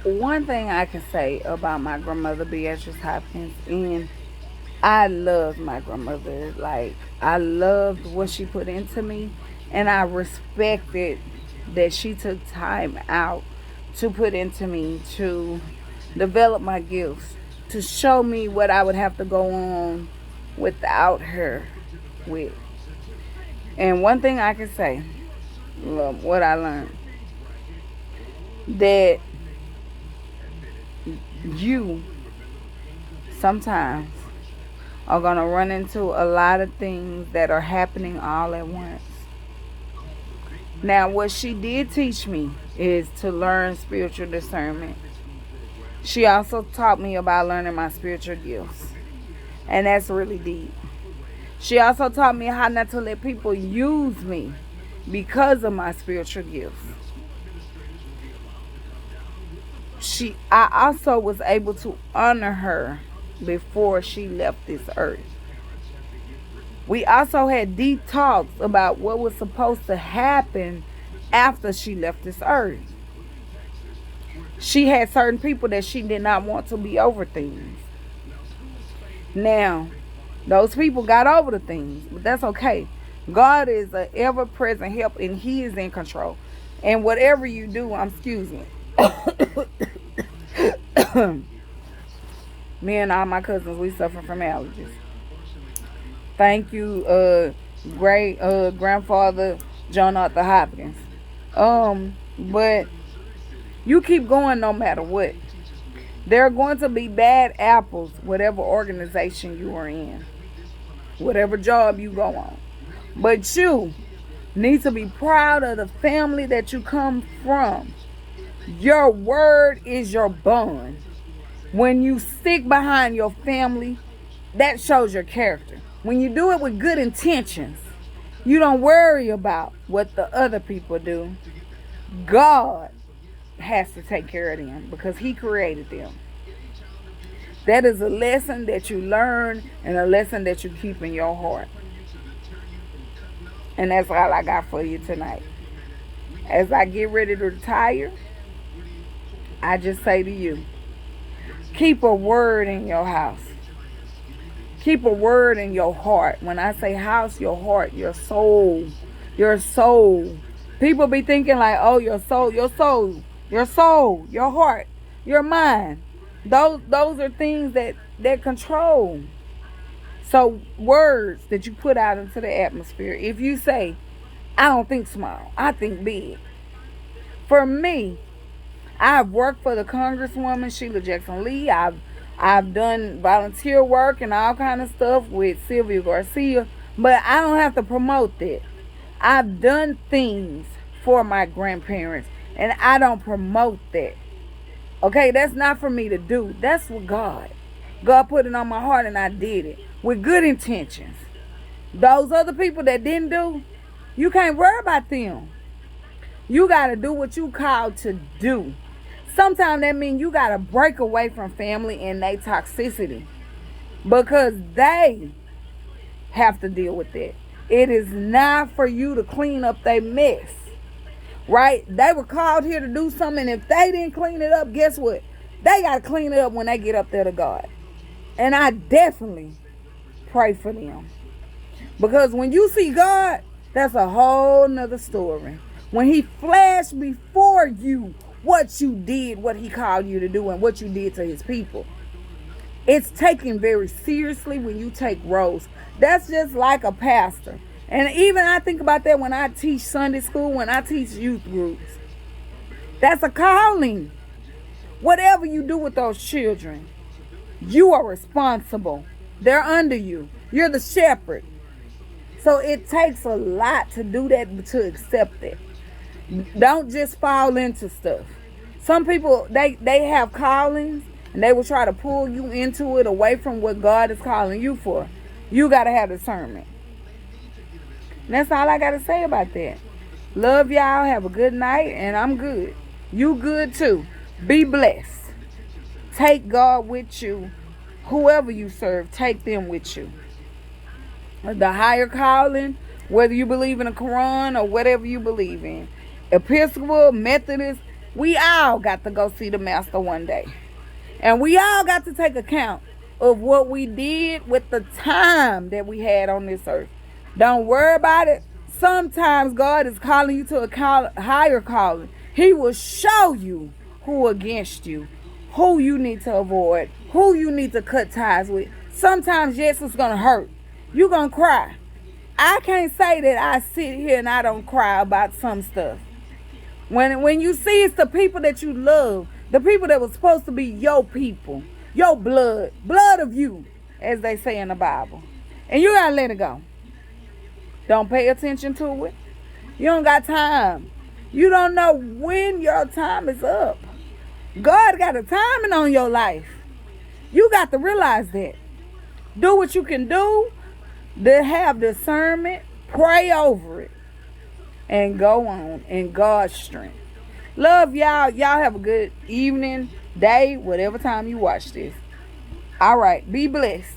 One thing I can say about my grandmother, Beatrice Hopkins, and I loved my grandmother. Like, I loved what she put into me, and I respected that she took time out to put into me to develop my gifts, to show me what I would have to go on without her with. And one thing I can say, what I learned, that you sometimes are going to run into a lot of things that are happening all at once. Now, what she did teach me is to learn spiritual discernment. She also taught me about learning my spiritual gifts, and that's really deep. She also taught me how not to let people use me because of my spiritual gifts. I also was able to honor her before she left this earth. We also had deep talks about what was supposed to happen after she left this earth. She had certain people that she did not want to be over things. Now, those people got over the things, but that's okay. God is an ever present help and He is in control. And whatever you do, excuse me. Me and all my cousins, we suffer from allergies. Thank you, great grandfather John Arthur Hopkins. But you keep going no matter what. There are going to be bad apples, whatever organization you are in, whatever job you go on. But you need to be proud of the family that you come from. Your word is your bond. When you stick behind your family, that shows your character. When you do it with good intentions, you don't worry about what the other people do. God has to take care of them because He created them. That is a lesson that you learn and a lesson that you keep in your heart. And that's all I got for you tonight. As I get ready to retire, I just say to you, keep a word in your house. Keep a word in your heart. When I say house, your heart, your soul, your soul. People be thinking like, oh, your soul, your soul, your soul, your heart, your mind. Those are things that control. So words that you put out into the atmosphere. If you say, I don't think small, I think big. For me, I've worked for the Congresswoman Sheila Jackson Lee. I've done volunteer work and all kind of stuff with Sylvia Garcia, but I don't have to promote that. I've done things for my grandparents, and I don't promote that. Okay, that's not for me to do. That's what God put it on my heart, and I did it with good intentions. Those other people that didn't do, you can't worry about them. You got to do what you called to do. Sometimes that means you got to break away from family and their toxicity because they have to deal with that. It is not for you to clean up their mess, right? They were called here to do something. If they didn't clean it up, guess what? They got to clean it up when they get up there to God. And I definitely pray for them. Because when you see God, that's a whole nother story. When He flashed before you what you did, what He called you to do, and what you did to His people. It's taken very seriously when you take roles. That's just like a pastor. And even I think about that when I teach Sunday school, when I teach youth groups. That's a calling. Whatever you do with those children, you are responsible. They're under you. You're the shepherd. So it takes a lot to do that, to accept it. Don't just fall into stuff. Some people, they have callings and they will try to pull you into it away from what God is calling you for. You got to have discernment. And that's all I got to say about that. Love y'all. Have a good night. And I'm good. You good too. Be blessed. Take God with you. Whoever you serve, take them with you. The higher calling, whether you believe in the Quran or whatever you believe in. Episcopal, Methodist, We all got to go see the master one day. And we all got to take account of what we did with the time that we had on this earth. Don't worry about it. Sometimes God is calling you to a higher calling. He will show you who against you, who you need to avoid, who you need to cut ties with. Sometimes, yes, it's going to hurt. You're going to cry. I can't say that I sit here and I don't cry about some stuff. When you see it's the people that you love, the people that were supposed to be your people, your blood of you, as they say in the Bible. And you got to let it go. Don't pay attention to it. You don't got time. You don't know when your time is up. God got a timing on your life. You got to realize that. Do what you can do to have discernment. Pray over it. And go on in God's strength. Love y'all. Y'all have a good evening, day, whatever time you watch this. All right. Be blessed.